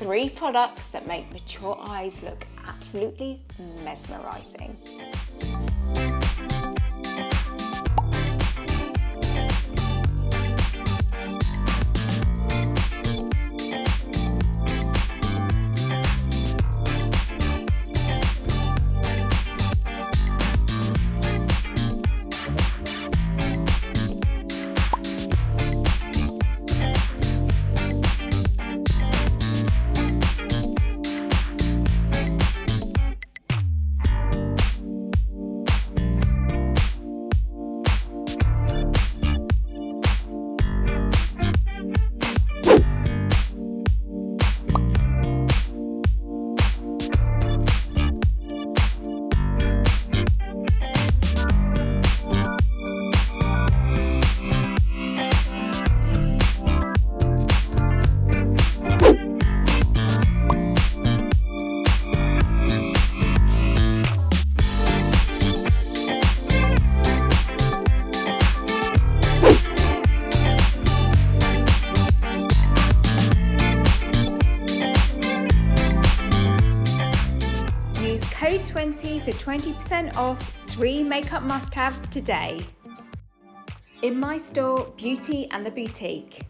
3 products that make mature eyes look absolutely mesmerising. Code 20 for 20% off 3 makeup must-haves today. In my store, Beauty and the Boutique.